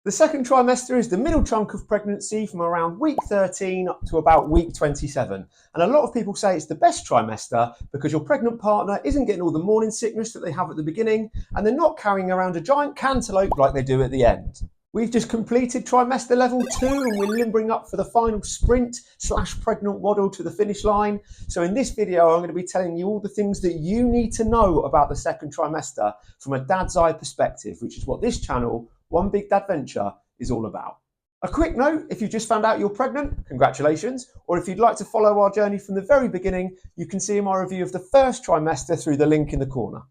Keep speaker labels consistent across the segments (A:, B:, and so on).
A: The second trimester is the middle chunk of pregnancy from around week 13 up to about week 27. And a lot of people say it's the best trimester because your pregnant partner isn't getting all the morning sickness that they have at the beginning, and they're not carrying around a giant cantaloupe like they do at the end. We've just completed trimester level 2 and we're limbering up for the final sprint / pregnant waddle to the finish line. So in this video, I'm going to be telling you all the things that you need to know about the second trimester from a dad's eye perspective, which is what this channel, One Big Dadventure, is all about. A quick note, if you just found out you're pregnant, congratulations. Or if you'd like to follow our journey from the very beginning, you can see my review of the first trimester through the link in the corner.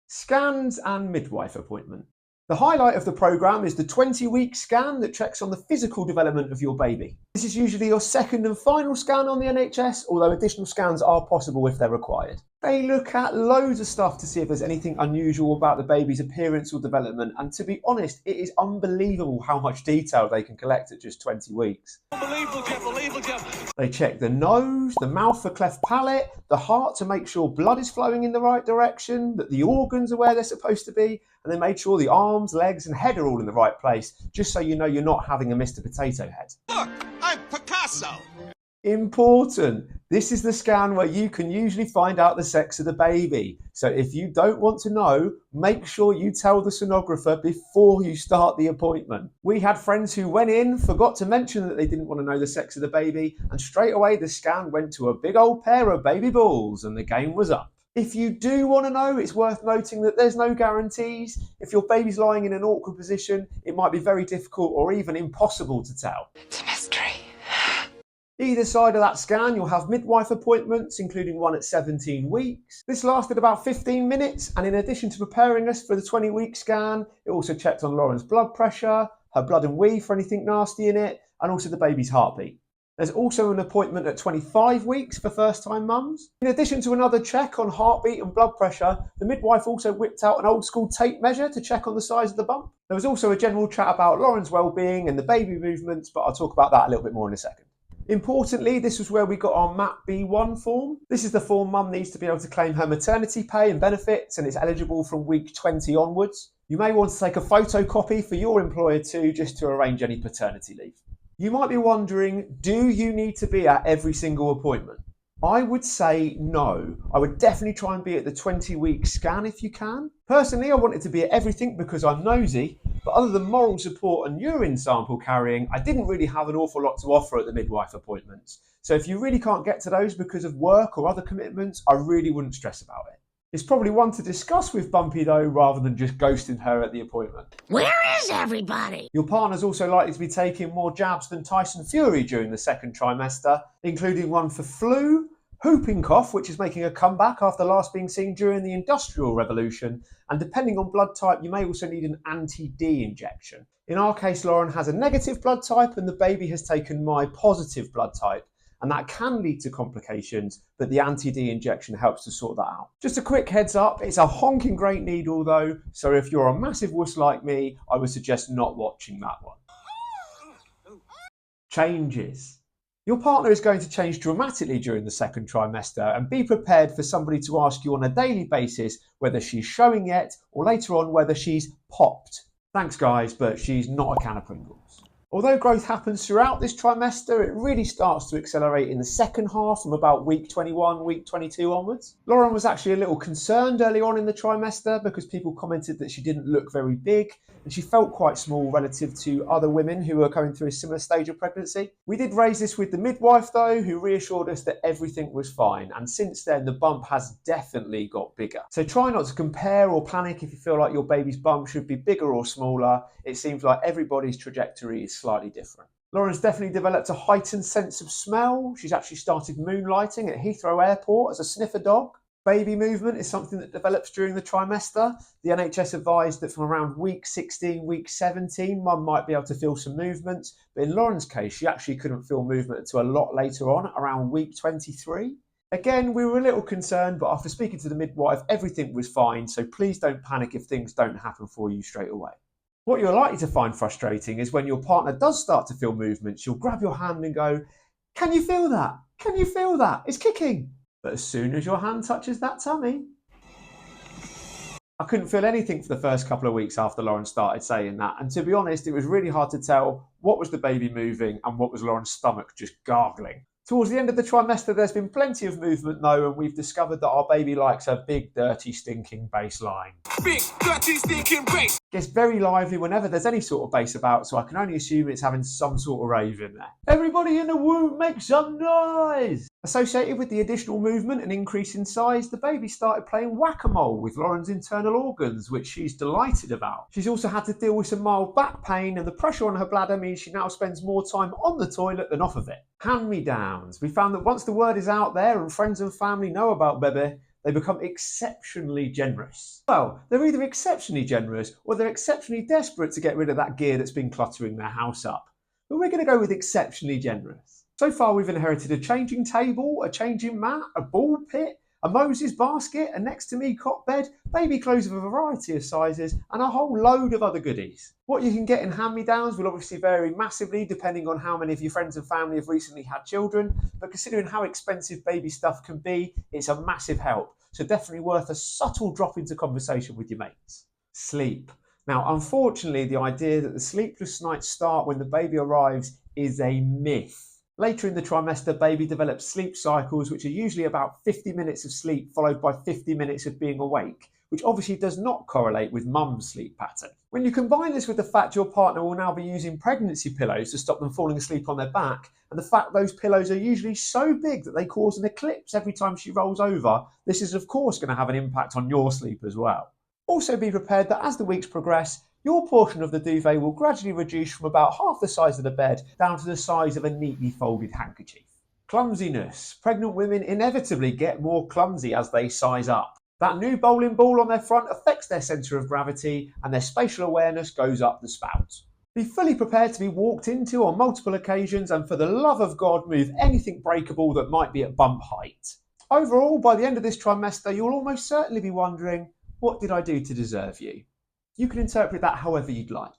A: Scans and midwife appointment. The highlight of the programme is the 20-week scan that checks on the physical development of your baby. This is usually your second and final scan on the NHS, although additional scans are possible if they're required. They look at loads of stuff to see if there's anything unusual about the baby's appearance or development, and to be honest, it is unbelievable how much detail they can collect at just 20 weeks. Unbelievable, Jeff. They check the nose, the mouth for cleft palate, the heart to make sure blood is flowing in the right direction, that the organs are where they're supposed to be, and they made sure the arms, legs and head are all in the right place, just so you know you're not having a Mr. Potato Head. Look, I'm Picasso! Important. This is the scan where you can usually find out the sex of the baby. So if you don't want to know, make sure you tell the sonographer before you start the appointment. We had friends who went in, forgot to mention that they didn't want to know the sex of the baby, and straight away the scan went to a big old pair of baby balls and the game was up. If you do want to know, it's worth noting that there's no guarantees. If your baby's lying in an awkward position, it might be very difficult or even impossible to tell. It's a mystery. Either side of that scan, you'll have midwife appointments, including one at 17 weeks. This lasted about 15 minutes, and in addition to preparing us for the 20-week scan, it also checked on Lauren's blood pressure, her blood and wee for anything nasty in it, and also the baby's heartbeat. There's also an appointment at 25 weeks for first-time mums. In addition to another check on heartbeat and blood pressure, the midwife also whipped out an old-school tape measure to check on the size of the bump. There was also a general chat about Lauren's well-being and the baby movements, but I'll talk about that a little bit more in a second. Importantly, this was where we got our MAP B1 form. This is the form mum needs to be able to claim her maternity pay and benefits, and it's eligible from week 20 onwards. You may want to take a photocopy for your employer too, just to arrange any paternity leave. You might be wondering, do you need to be at every single appointment? I would say no. I would definitely try and be at the 20-week scan if you can. Personally, I wanted to be at everything because I'm nosy, but other than moral support and urine sample carrying, I didn't really have an awful lot to offer at the midwife appointments. So if you really can't get to those because of work or other commitments, I really wouldn't stress about it. It's probably one to discuss with Bumpy though, rather than just ghosting her at the appointment. Where is everybody? Your partner's also likely to be taking more jabs than Tyson Fury during the second trimester, including one for flu, whooping cough, which is making a comeback after last being seen during the Industrial Revolution, and depending on blood type, you may also need an anti-D injection. In our case, Lauren has a negative blood type and the baby has taken my positive blood type, and that can lead to complications, but the anti-D injection helps to sort that out. Just a quick heads up, it's a honking great needle though, so if you're a massive wuss like me, I would suggest not watching that one. Changes. Your partner is going to change dramatically during the second trimester, and be prepared for somebody to ask you on a daily basis whether she's showing yet, or later on whether she's popped. Thanks guys, but she's not a can of Pringles. Although growth happens throughout this trimester, it really starts to accelerate in the second half from about week 21, week 22 onwards. Lauren was actually a little concerned early on in the trimester because people commented that she didn't look very big and she felt quite small relative to other women who were going through a similar stage of pregnancy. We did raise this with the midwife though, who reassured us that everything was fine, and since then the bump has definitely got bigger. So try not to compare or panic if you feel like your baby's bump should be bigger or smaller. It seems like everybody's trajectory is slightly different. Lauren's definitely developed a heightened sense of smell. She's actually started moonlighting at Heathrow Airport as a sniffer dog. Baby movement is something that develops during the trimester. The NHS advised that from around week 16, week 17, mum might be able to feel some movements, but in Lauren's case, she actually couldn't feel movement until a lot later on, around week 23. Again, we were a little concerned, but after speaking to the midwife, everything was fine, so please don't panic if things don't happen for you straight away. What you're likely to find frustrating is when your partner does start to feel movements, she'll grab your hand and go, "Can you feel that? Can you feel that? It's kicking." But as soon as your hand touches that tummy, I couldn't feel anything for the first couple of weeks after Lauren started saying that, and to be honest, it was really hard to tell what was the baby moving and what was Lauren's stomach just gargling. Towards the end of the trimester, there's been plenty of movement though, and we've discovered that our baby likes a big, dirty, stinking bass line. Big, dirty, stinking bass! Gets very lively whenever there's any sort of bass about, so I can only assume it's having some sort of rave in there. Everybody in the womb make some noise! Associated with the additional movement and increase in size, the baby started playing whack-a-mole with Lauren's internal organs, which she's delighted about. She's also had to deal with some mild back pain, and the pressure on her bladder means she now spends more time on the toilet than off of it. Hand-me-downs. We found that once the word is out there and friends and family know about Bebe, they become exceptionally generous. Well, they're either exceptionally generous or they're exceptionally desperate to get rid of that gear that's been cluttering their house up. But we're going to go with exceptionally generous. So far we've inherited a changing table, a changing mat, a ball pit, a Moses basket, a next to me cot bed, baby clothes of a variety of sizes, and a whole load of other goodies. What you can get in hand-me-downs will obviously vary massively depending on how many of your friends and family have recently had children, but considering how expensive baby stuff can be, it's a massive help. So definitely worth a subtle drop into conversation with your mates. Sleep. Now, unfortunately, the idea that the sleepless nights start when the baby arrives is a myth. Later in the trimester, baby develops sleep cycles, which are usually about 50 minutes of sleep followed by 50 minutes of being awake, which obviously does not correlate with mum's sleep pattern. When you combine this with the fact your partner will now be using pregnancy pillows to stop them falling asleep on their back, and the fact those pillows are usually so big that they cause an eclipse every time she rolls over, this is of course going to have an impact on your sleep as well. Also be prepared that as the weeks progress, your portion of the duvet will gradually reduce from about half the size of the bed down to the size of a neatly folded handkerchief. Clumsiness. Pregnant women inevitably get more clumsy as they size up. That new bowling ball on their front affects their centre of gravity and their spatial awareness goes up the spout. Be fully prepared to be walked into on multiple occasions, and for the love of God, move anything breakable that might be at bump height. Overall, by the end of this trimester, you'll almost certainly be wondering, what did I do to deserve you? You can interpret that however you'd like.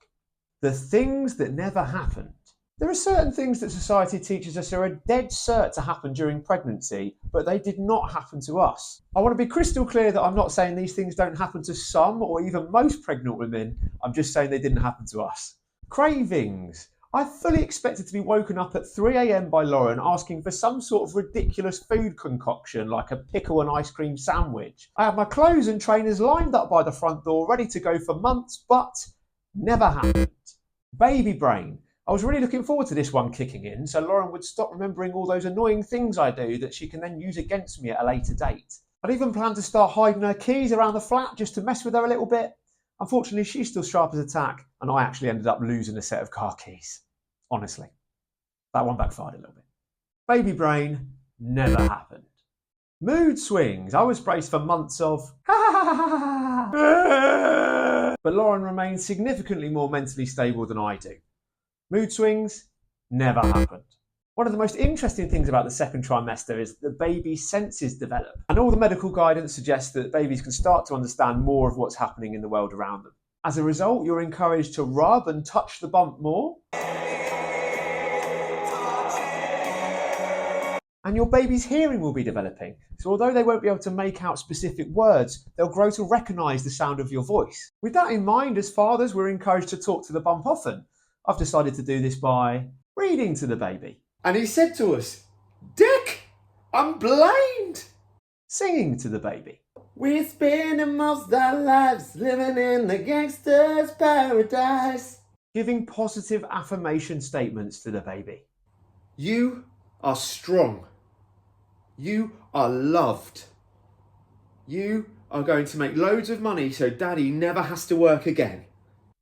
A: The things that never happened. There are certain things that society teaches us are a dead cert to happen during pregnancy, but they did not happen to us. I want to be crystal clear that I'm not saying these things don't happen to some or even most pregnant women. I'm just saying they didn't happen to us. Cravings. I fully expected to be woken up at 3 a.m. by Lauren asking for some sort of ridiculous food concoction like a pickle and ice cream sandwich. I had my clothes and trainers lined up by the front door ready to go for months, but never happened. Baby brain. I was really looking forward to this one kicking in so Lauren would stop remembering all those annoying things I do that she can then use against me at a later date. I'd even planned to start hiding her keys around the flat just to mess with her a little bit. Unfortunately, she's still sharp as a tack, and I actually ended up losing a set of car keys. Honestly, that one backfired a little bit. Baby brain never happened. Mood swings. I was braced for months of but Lauren remains significantly more mentally stable than I do. Mood swings never happened. One of the most interesting things about the second trimester is that the baby's senses develop, and all the medical guidance suggests that babies can start to understand more of what's happening in the world around them. As a result, you're encouraged to rub and touch the bump more, and your baby's hearing will be developing. So although they won't be able to make out specific words, they'll grow to recognise the sound of your voice. With that in mind, as fathers, we're encouraged to talk to the bump often. I've decided to do this by reading to the baby.
B: And he said to us, "Dick, I'm blind."
A: Singing to the baby.
B: We're spending most of our lives living in the gangster's paradise.
A: Giving positive affirmation statements to the baby.
B: You are strong. You are loved. You are going to make loads of money so Daddy never has to work again.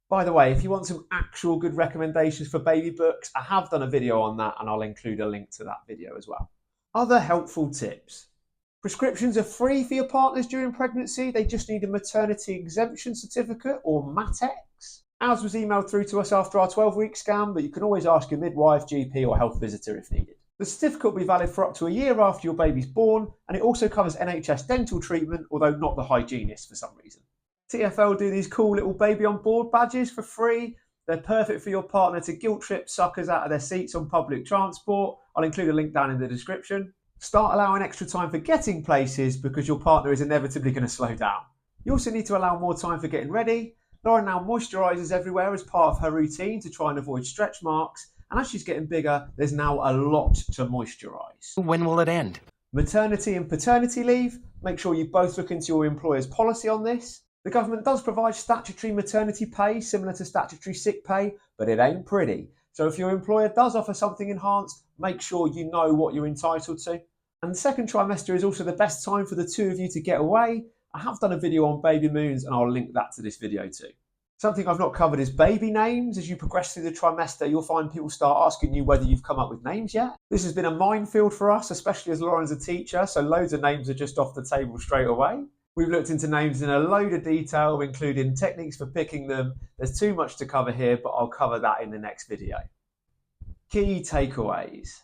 A: By the way, if you want some actual good recommendations for baby books, I have done a video on that and I'll include a link to that video as well. Other helpful tips. Prescriptions are free for your partners during pregnancy. They just need a maternity exemption certificate or MATEX. Ours was emailed through to us after our 12-week scan, but you can always ask your midwife, GP or health visitor if needed. The certificate will be valid for up to a year after your baby's born, and it also covers NHS dental treatment, although not the hygienist for some reason. TfL do these cool little baby on board badges for free. They're perfect for your partner to guilt trip suckers out of their seats on public transport. I'll include a link down in the description. Start allowing extra time for getting places because your partner is inevitably going to slow down. You also need to allow more time for getting ready. Lauren now moisturises everywhere as part of her routine to try and avoid stretch marks, and as she's getting bigger, there's now a lot to moisturise.
C: When will it end?
A: Maternity and paternity leave. Make sure you both look into your employer's policy on this. The government does provide statutory maternity pay similar to statutory sick pay, but it ain't pretty. So if your employer does offer something enhanced, make sure you know what you're entitled to. And the second trimester is also the best time for the two of you to get away. I have done a video on baby moons and I'll link that to this video too. Something I've not covered is baby names. As you progress through the trimester, you'll find people start asking you whether you've come up with names yet. This has been a minefield for us, especially as Lauren's a teacher, so loads of names are just off the table straight away. We've looked into names in a load of detail, including techniques for picking them. There's too much to cover here, but I'll cover that in the next video. Key takeaways.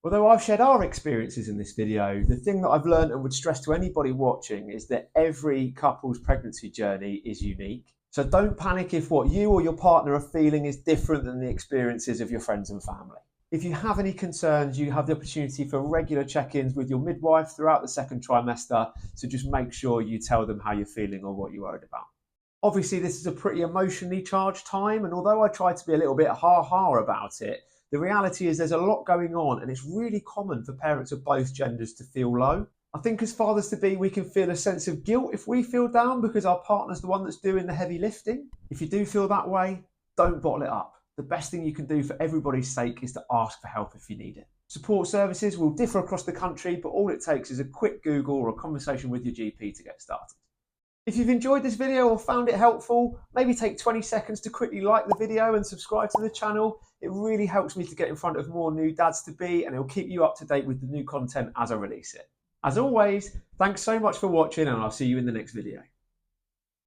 A: Although I've shared our experiences in this video, the thing that I've learned and would stress to anybody watching is that every couple's pregnancy journey is unique. So don't panic if what you or your partner are feeling is different than the experiences of your friends and family. If you have any concerns, you have the opportunity for regular check-ins with your midwife throughout the second trimester, so just make sure you tell them how you're feeling or what you're worried about. Obviously, this is a pretty emotionally charged time, and although I try to be a little bit ha-ha about it, the reality is there's a lot going on, and it's really common for parents of both genders to feel low. I think as fathers-to-be, we can feel a sense of guilt if we feel down because our partner's the one that's doing the heavy lifting. If you do feel that way, don't bottle it up. The best thing you can do for everybody's sake is to ask for help if you need it. Support services will differ across the country, but all it takes is a quick Google or a conversation with your GP to get started. If you've enjoyed this video or found it helpful, maybe take 20 seconds to quickly like the video and subscribe to the channel. It really helps me to get in front of more new dads-to-be, and it'll keep you up to date with the new content as I release it. As always, thanks so much for watching, and I'll see you in the next video.